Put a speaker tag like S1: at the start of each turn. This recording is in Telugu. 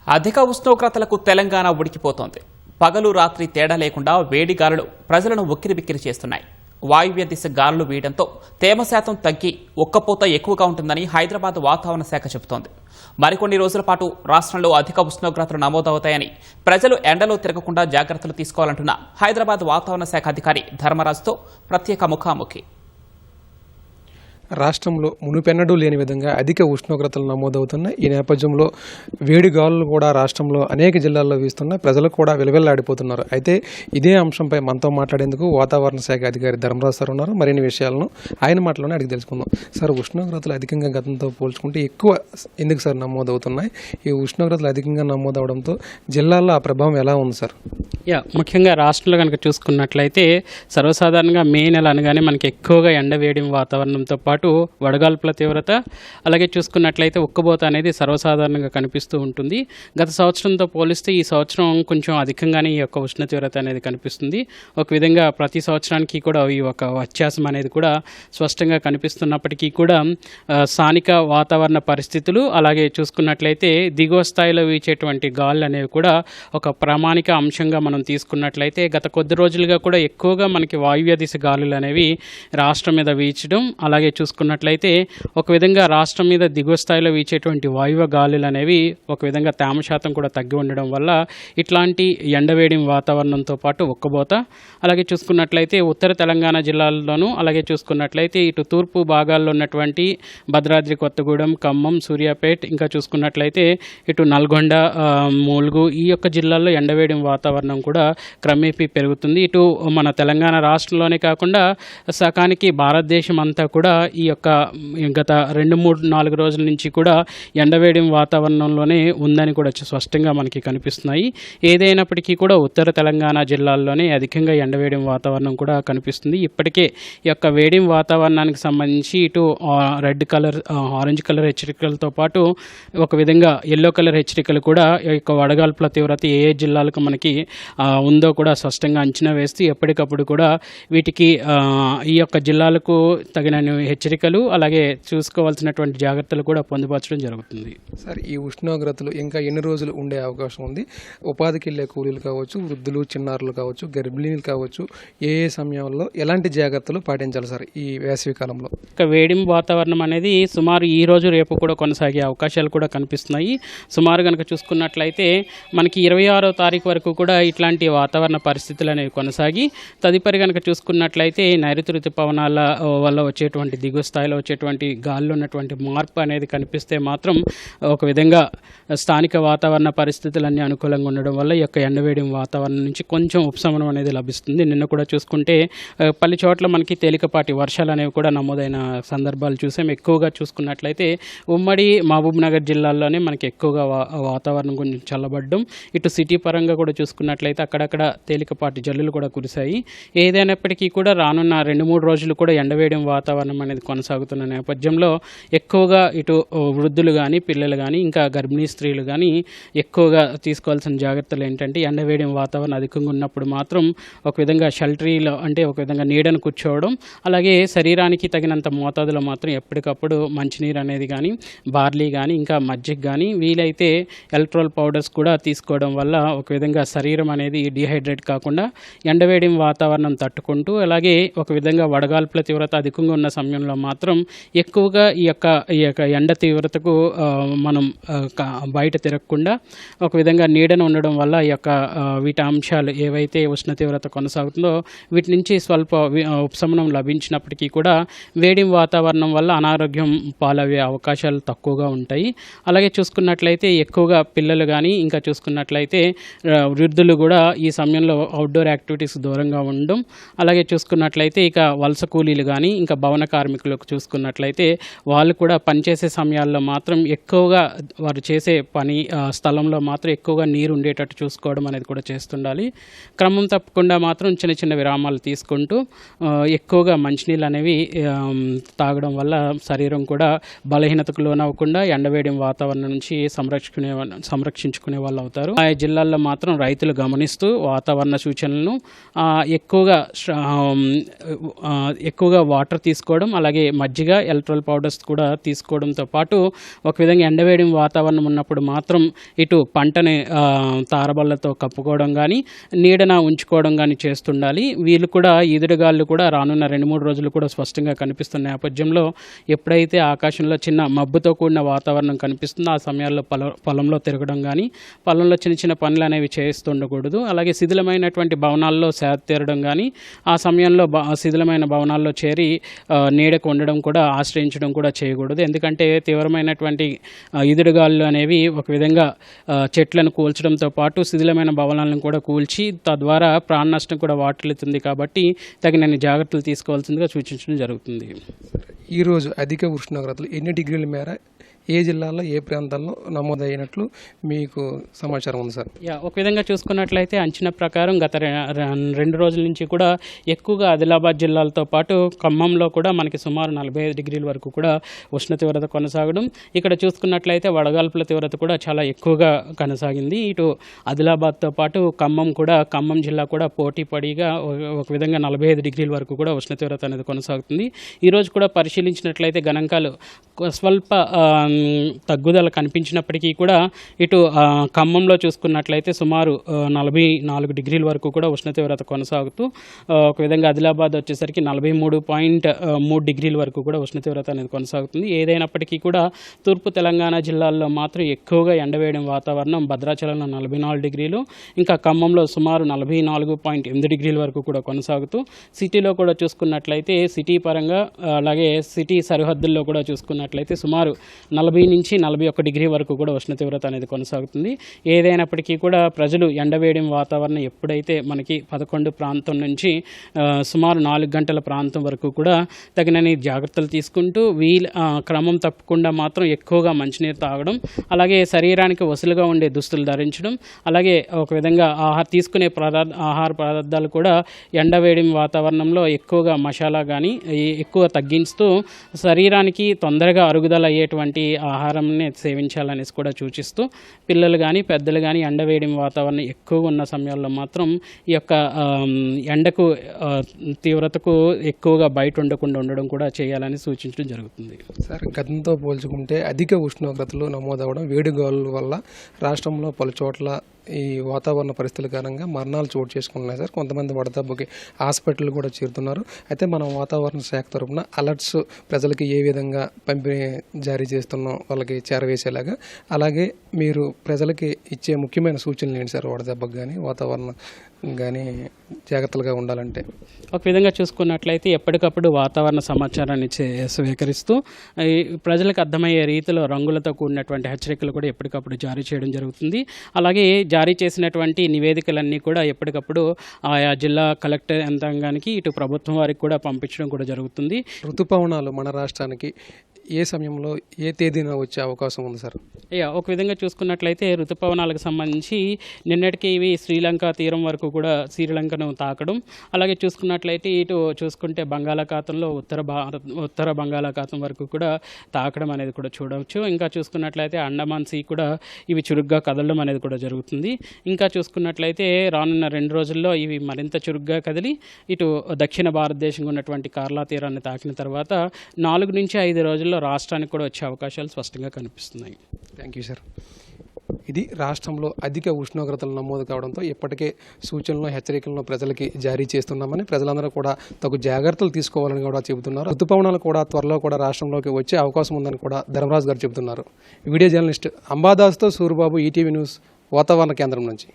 S1: అధిక ఉష్ణోగ్రతలకు తెలంగాణ ఉడికిపోతోంది. పగలు రాత్రి తేడా లేకుండా వేడి గాలులు ప్రజలను ఉక్కిరిబిక్కిరి చేస్తున్నాయి. వాయువ్య దిశ గాలులు వీయడంతో తేమ శాతం తగ్గి ఉక్కపోత ఎక్కువగా ఉంటుందని హైదరాబాద్ వాతావరణ శాఖ చెబుతోంది. మరికొన్ని రోజుల పాటు రాష్ట్రంలో అధిక ఉష్ణోగ్రతలు నమోదవుతాయని, ప్రజలు ఎండలో తిరగకుండా జాగ్రత్తలు తీసుకోవాలంటున్న హైదరాబాద్ వాతావరణ శాఖ అధికారి ధర్మరాజ్తో ప్రత్యేక ముఖాముఖి.
S2: రాష్ట్రంలో మునుపెన్నడూ లేని విధంగా అధిక ఉష్ణోగ్రతలు నమోదవుతున్నాయి. ఈ నేపథ్యంలో వేడి గాలులు కూడా రాష్ట్రంలో అనేక జిల్లాల్లో వీస్తున్నాయి. ప్రజలు కూడా విలవిల్లాడిపోతున్నారు. అయితే ఇదే అంశంపై మనతో మాట్లాడేందుకు వాతావరణ శాఖ అధికారి ధర్మరాజ్ సార్ ఉన్నారు. మరిన్ని విషయాలను ఆయన మాటలోనే అడిగి తెలుసుకుందాం. సార్, ఉష్ణోగ్రతలు అధికంగా గతంతో పోల్చుకుంటే ఎక్కువ ఎందుకు సార్ నమోదవుతున్నాయి? ఈ ఉష్ణోగ్రతలు అధికంగా నమోదవడంతో జిల్లాల్లో ఆ ప్రభావం ఎలా ఉంది సార్?
S3: ముఖ్యంగా రాష్ట్రంలో కనుక చూసుకున్నట్లయితే సర్వసాధారణంగా మే నెల అనగానే మనకి ఎక్కువగా ఎండవేడి వాతావరణంతో పాటు వడగాల్పుల తీవ్రత, అలాగే చూసుకున్నట్లయితే ఉక్కబోత అనేది సర్వసాధారణంగా కనిపిస్తూ ఉంటుంది. గత సంవత్సరంతో పోలిస్తే ఈ సంవత్సరం కొంచెం అధికంగానే ఈ యొక్క ఉష్ణ తీవ్రత అనేది కనిపిస్తుంది. ఒక విధంగా ప్రతి సంవత్సరానికి కూడా ఈ ఒక వ్యత్యాసం అనేది కూడా స్పష్టంగా కనిపిస్తున్నప్పటికీ కూడా స్థానిక వాతావరణ పరిస్థితులు, అలాగే చూసుకున్నట్లయితే దిగువ స్థాయిలో వీచేటువంటి గాలులు అనేవి కూడా ఒక ప్రామాణిక అంశంగా మనం తీసుకున్నట్లయితే గత కొద్ది రోజులుగా కూడా ఎక్కువగా మనకి వాయువ్య దిశ గాలులు అనేవి రాష్ట్రం మీద వీచడం, అలాగే చూసుకున్నట్లయితే ఒక విధంగా రాష్ట్రం మీద దిగువ స్థాయిలో వీచేటువంటి వాయువ్య గాలులు అనేవి ఒక విధంగా తేమ శాతం కూడా తగ్గి ఉండడం వల్ల ఇట్లాంటి ఎండవేడి వాతావరణంతో పాటు ఉక్కబోత, అలాగే చూసుకున్నట్లయితే ఉత్తర తెలంగాణ జిల్లాల్లోనూ, అలాగే చూసుకున్నట్లయితే ఇటు తూర్పు భాగాల్లో ఉన్నటువంటి భద్రాద్రి కొత్తగూడెం, ఖమ్మం, సూర్యాపేట్, ఇంకా చూసుకున్నట్లయితే ఇటు నల్గొండ, ములుగు ఈ యొక్క జిల్లాల్లో ఎండవేడి వాతావరణం కూడా క్రమేపీ పెరుగుతుంది. ఇటు మన తెలంగాణ రాష్ట్రంలోనే కాకుండా సకానికి భారతదేశం అంతా కూడా ఈ యొక్క గత 2-3-4 రోజుల నుంచి కూడా ఎండవేడి వాతావరణంలోనే ఉందని కూడా స్పష్టంగా మనకి కనిపిస్తున్నాయి. ఏదైనప్పటికీ కూడా ఉత్తర తెలంగాణ జిల్లాల్లోనే అధికంగా ఎండవేడి వాతావరణం కూడా కనిపిస్తుంది. ఇప్పటికే ఈ యొక్క వేడి వాతావరణానికి సంబంధించి ఇటు రెడ్ కలర్, ఆరెంజ్ కలర్ హెచ్చరికలతో పాటు ఒక విధంగా ఎల్లో కలర్ హెచ్చరికలు కూడా ఈ యొక్క వడగాల్పుల తీవ్రత ఏ జిల్లాలకు మనకి ఉందో కూడా స్పష్టంగా అంచనా వేస్తూ ఎప్పటికప్పుడు కూడా వీటికి ఈ యొక్క జిల్లాలకు తగిన హెచ్చరికలు, అలాగే చూసుకోవాల్సినటువంటి జాగ్రత్తలు కూడా పొందుపరచడం జరుగుతుంది.
S2: సార్, ఈ ఉష్ణోగ్రతలు ఇంకా ఎన్ని రోజులు ఉండే అవకాశం ఉంది? ఉపాధికి వెళ్ళే కూలీలు కావచ్చు, వృద్ధులు, చిన్నారులు కావచ్చు, గర్భిణీలు కావచ్చు, ఏ సమయంలో ఎలాంటి జాగ్రత్తలు పాటించాలి సార్ ఈ వేసవి కాలంలో?
S3: ఇక వేడి వాతావరణం అనేది సుమారు ఈ రోజు రేపు కూడా కొనసాగే అవకాశాలు కూడా కనిపిస్తున్నాయి. సుమారు కనుక చూసుకున్నట్లయితే మనకి 26వ తారీఖు వరకు కూడా ఇట్లాంటి వాతావరణ పరిస్థితులు అనేవి కొనసాగి, తదుపరి కనుక చూసుకున్నట్లయితే నైరుతి ఋతుపవనాల వల్ల వచ్చేటువంటి దిగువ స్థాయిలో వచ్చేటువంటి గాల్లో ఉన్నటువంటి మార్పు అనేది కనిపిస్తే మాత్రం ఒక విధంగా స్థానిక వాతావరణ పరిస్థితులన్నీ అనుకూలంగా ఉండడం వల్ల ఈ యొక్క ఎండవేడి వాతావరణం నుంచి కొంచెం ఉపశమనం అనేది లభిస్తుంది. నిన్న కూడా చూసుకుంటే పలు చోట్ల మనకి తేలికపాటి వర్షాలు అనేవి కూడా నమోదైన సందర్భాలు చూసాం. ఎక్కువగా చూసుకున్నట్లయితే ఉమ్మడి మహబూబ్ నగర్ జిల్లాల్లోనే మనకి ఎక్కువగా వాతావరణం కొంచెం చల్లబడ్డం, ఇటు సిటీ పరంగా కూడా చూసుకున్నట్లయితే అక్కడక్కడ తేలికపాటి జల్లులు కూడా కురిశాయి. ఏదైనప్పటికీ కూడా రానున్న 2-3 రోజులు కూడా ఎండవేడి వాతావరణం అనేది కొనసాగుతున్న నేపథ్యంలో ఎక్కువగా ఇటు వృద్ధులు కానీ, పిల్లలు కానీ, ఇంకా గర్భిణీ స్త్రీలు కానీ ఎక్కువగా తీసుకోవాల్సిన జాగ్రత్తలు ఏంటంటే, ఎండవేడి వాతావరణం అధికంగా ఉన్నప్పుడు మాత్రం ఒక విధంగా షెల్టరీలో, అంటే ఒక విధంగా నీడను కూర్చోవడం, అలాగే శరీరానికి తగినంత మోతాదులో మాత్రం ఎప్పటికప్పుడు మంచినీరు అనేది కానీ, బార్లీ కానీ, ఇంకా మజ్జిగ కానీ, వీలైతే ఎలక్ట్రోల్ పౌడర్స్ కూడా తీసుకోవడం వల్ల ఒక విధంగా శరీరం అనేది డిహైడ్రేట్ కాకుండా ఎండవేడి వాతావరణం తట్టుకుంటూ, అలాగే ఒక విధంగా వడగాల్పుల తీవ్రత అధికంగా ఉన్న సమయంలో మాత్రం ఎక్కువగా ఈ యొక్క ఎండ తీవ్రతకు మనం బయట తిరగకుండా ఒక విధంగా నీడను ఉండడం వల్ల ఈ యొక్క వీటి అంశాలు ఏవైతే ఉష్ణ తీవ్రత కొనసాగుతుందో వీటి నుంచి స్వల్ప ఉపశమనం లభించినప్పటికీ కూడా వేడి వాతావరణం వల్ల అనారోగ్యం పాలయ్యే అవకాశాలు తక్కువగా ఉంటాయి. అలాగే చూసుకున్నట్లయితే ఎక్కువగా పిల్లలు కానీ, ఇంకా చూసుకున్నట్లయితే వృద్ధులు కూడా ఈ సమయంలో అవుట్డోర్ యాక్టివిటీస్ దూరంగా ఉండడం, అలాగే చూసుకున్నట్లయితే ఇక వలస కూలీలు కానీ, ఇంకా భవన కార్మికులకు చూసుకున్నట్లయితే వాళ్ళు కూడా పనిచేసే సమయాల్లో మాత్రం ఎక్కువగా వారు చేసే పని స్థలంలో మాత్రం ఎక్కువగా నీరు ఉండేటట్టు చూసుకోవడం అనేది కూడా చేస్తుండాలి. క్రమం తప్పకుండా మాత్రం చిన్న చిన్న విరామాలు తీసుకుంటూ ఎక్కువగా మంచినీళ్ళు అనేవి తాగడం వల్ల శరీరం కూడా బలహీనతకు లోనవ్వకుండా ఎండవేడి వాతావరణం నుంచి సంరక్షించుకునే వాళ్ళు అవుతారు. ఆ జిల్లాల్లో మాత్రం రైతులు గమనిస్తూ వాతావరణ సూచనలను ఎక్కువగా వాటర్ తీసుకోవడం, అలాగే మజ్జిగ, ఎలక్ట్రోల్ పౌడర్స్ కూడా తీసుకోవడంతో పాటు ఒక విధంగా ఎండవేడి వాతావరణం ఉన్నప్పుడు మాత్రం ఇటు పంటని తారబళ్ళతో కప్పుకోవడం కానీ నీడన ఉంచుకోవడం కానీ చేస్తుండాలి. వీళ్ళు కూడా ఈదురుగాళ్ళు కూడా రానున్న 2-3 రోజులు కూడా స్పష్టంగా కనిపిస్తున్న నేపథ్యంలో ఎప్పుడైతే ఆకాశంలో చిన్న మబ్బుతో కూడిన వాతావరణం కనిపిస్తుందో ఆ సమయాల్లో పొలంలో తిరగడం కానీ, పొలంలో చిన్న చిన్న పనులు అనేవి చేస్తుండకూడదు. అలాగే శిథిలమైనటువంటి భవనాల్లో సేద తీరడం కానీ, ఆ సమయంలో శిథిలమైన భవనాల్లో చేరి నీడకు ఉండడం కూడా, ఆశ్రయించడం కూడా చేయకూడదు. ఎందుకంటే తీవ్రమైనటువంటి ఈదురుగాళ్ళు అనేవి ఒక విధంగా చెట్లను కూల్చడంతో పాటు శిథిలమైన భవనాలను కూడా కూల్చి తద్వారా ప్రాణ నష్టం కూడా వాటిల్లుతుంది. కాబట్టి తగినన్ని జాగ్రత్తలు తీసుకోవాల్సిందిగా సూచించడం జరుగుతుంది.
S2: ఈరోజు అధిక ఉష్ణోగ్రతలు ఎన్ని డిగ్రీల మేర ఏ జిల్లాలో ఏ ప్రాంతాల్లో నమోదైనట్లు మీకు సమాచారం ఉంది సార్?
S3: ఒక విధంగా చూసుకున్నట్లయితే అంచనా ప్రకారం గత 2 రోజుల నుంచి కూడా ఎక్కువగా ఆదిలాబాద్ జిల్లాలతో పాటు ఖమ్మంలో కూడా మనకి సుమారు 45 డిగ్రీల వరకు కూడా ఉష్ణ తీవ్రత కొనసాగడం, ఇక్కడ చూసుకున్నట్లయితే వడగాల్పుల తీవ్రత కూడా చాలా ఎక్కువగా కొనసాగింది. ఇటు ఆదిలాబాద్తో పాటు ఖమ్మం జిల్లా కూడా పోటీపడిగా ఒక విధంగా 45 డిగ్రీల వరకు కూడా ఉష్ణ తీవ్రత అనేది కొనసాగుతుంది. ఈరోజు కూడా పరిశీలించినట్లయితే గణాంకాలు స్వల్ప తగ్గుదల కనిపించినప్పటికీ కూడా ఇటు ఖమ్మంలో చూసుకున్నట్లయితే సుమారు 44 డిగ్రీల వరకు కూడా ఉష్ణ తీవ్రత కొనసాగుతూ ఒక విధంగా ఆదిలాబాద్ వచ్చేసరికి 43.3 డిగ్రీల వరకు కూడా ఉష్ణ తీవ్రత అనేది కొనసాగుతుంది. ఏదైనప్పటికీ కూడా తూర్పు తెలంగాణ జిల్లాల్లో మాత్రం ఎక్కువగా ఎండవేయడం వాతావరణం, భద్రాచలంలో 44 డిగ్రీలు, ఇంకా ఖమ్మంలో సుమారు 44.8 డిగ్రీల వరకు కూడా కొనసాగుతూ, సిటీలో కూడా చూసుకున్నట్లయితే సిటీ పరంగా అలాగే సిటీ సరిహద్దుల్లో కూడా చూసుకున్నట్లయితే సుమారు 40 నుంచి 41 డిగ్రీ వరకు కూడా ఉష్ణ తీవ్రత అనేది కొనసాగుతుంది. ఏదైనప్పటికీ కూడా ప్రజలు ఎండవేయడం వాతావరణం ఎప్పుడైతే మనకి 11 ప్రాంతం నుంచి సుమారు 4 గంటల ప్రాంతం వరకు కూడా తగినన్ని జాగ్రత్తలు తీసుకుంటూ క్రమం తప్పకుండా మాత్రం ఎక్కువగా మంచినీరు తాగడం, అలాగే శరీరానికి వసులుగా ఉండే దుస్తులు ధరించడం, అలాగే ఒక విధంగా తీసుకునే ఆహార పదార్థాలు కూడా ఎండవేయడం వాతావరణంలో ఎక్కువగా మసాలా కానీ ఎక్కువ తగ్గిస్తూ శరీరానికి తొందరగా అరుగుదల అయ్యేటువంటి ఆహారాన్ని సేవించాలనేసి కూడా సూచిస్తూ, పిల్లలు కానీ పెద్దలు కానీ ఎండవేయడం వాతావరణం ఎక్కువగా ఉన్న సమయాల్లో మాత్రం ఈ యొక్క ఎండకు తీవ్రతకు ఎక్కువగా బయట ఉండడం కూడా చేయాలని సూచించడం జరుగుతుంది.
S2: సార్, గతంతో పోల్చుకుంటే అధిక ఉష్ణోగ్రతలు నమోదవడం, వేడిగాలుల వల్ల రాష్ట్రంలో పలు చోట్ల ఈ వాతావరణ పరిస్థితుల కారణంగా మరణాలు చోటు చేసుకుంటున్నాయి సార్. కొంతమంది వడదెబ్బకి హాస్పిటల్ కూడా చేరుతున్నారు. అయితే మనం వాతావరణ శాఖ తరఫున అలర్ట్స్ ప్రజలకి ఏ విధంగా పంపిణీ జారీ చేస్తున్నాం వాళ్ళకి చేరవేసేలాగా, అలాగే మీరు ప్రజలకి ఇచ్చే ముఖ్యమైన సూచనలు ఏంటి సార్? వడదెబ్బకు కానీ వాతావరణం కానీ జాగ్రత్తలుగా ఉండాలంటే
S3: ఒక విధంగా చూసుకున్నట్లయితే ఎప్పటికప్పుడు వాతావరణ సమాచారాన్ని స్వీకరిస్తూ ప్రజలకు అర్థమయ్యే రీతిలో రంగులతో కూడినటువంటి హెచ్చరికలు కూడా ఎప్పటికప్పుడు జారీ చేయడం జరుగుతుంది. అలాగే జారీ చేసినటువంటి నివేదికలన్నీ కూడా ఎప్పటికప్పుడు ఆయా జిల్లా కలెక్టర్ యంత్రాంగానికి ఇటు ప్రభుత్వం వారికి కూడా పంపించడం కూడా జరుగుతుంది.
S2: ఋతుపవనాలు మన రాష్ట్రానికి ఏ సమయంలో ఏ తేదీన వచ్చే అవకాశం ఉంది సార్?
S3: ఒక విధంగా చూసుకున్నట్లయితే ఋతుపవనాలకు సంబంధించి నిన్నటికి ఇవి శ్రీలంక తీరం వరకు కూడా శ్రీలంకను తాకడం, అలాగే చూసుకున్నట్లయితే ఇటు చూసుకుంటే బంగాళాఖాతంలో ఉత్తర బంగాళాఖాతం వరకు కూడా తాకడం అనేది కూడా చూడవచ్చు. ఇంకా చూసుకున్నట్లయితే అండమాన్ సీ కూడా ఇవి చురుగ్గా కదలడం అనేది కూడా జరుగుతుంది. ఇంకా చూసుకున్నట్లయితే రానున్న 2 రోజుల్లో ఇవి మరింత చురుగ్గా కదిలి ఇటు దక్షిణ భారతదేశంలో ఉన్నటువంటి కేరళ తీరాన్ని తాకిన తర్వాత 4 నుంచి 5 రోజుల్లో రాష్ట్రానికి కూడా వచ్చే అవకాశాలు స్పష్టంగా కనిపిస్తున్నాయి.
S2: Thank you sir. ఇది రాష్ట్రంలో అధిక ఉష్ణోగ్రతలు నమోదు కావడంతో ఇప్పటికే సూచనలు, హెచ్చరికలను ప్రజలకి జారీ చేస్తున్నామని, ప్రజలందరూ కూడా తగు జాగ్రత్తలు తీసుకోవాలని కూడా చెబుతున్నారు. ఋతుపవనాలు కూడా త్వరలో కూడా రాష్ట్రంలోకి వచ్చే అవకాశం ఉందని కూడా ధర్మరాజు గారు చెబుతున్నారు. వీడియో జర్నలిస్ట్ అంబాదాస్తో సూరిబాబు, ఈటీవీ న్యూస్ వాతావరణ కేంద్రం నుంచి.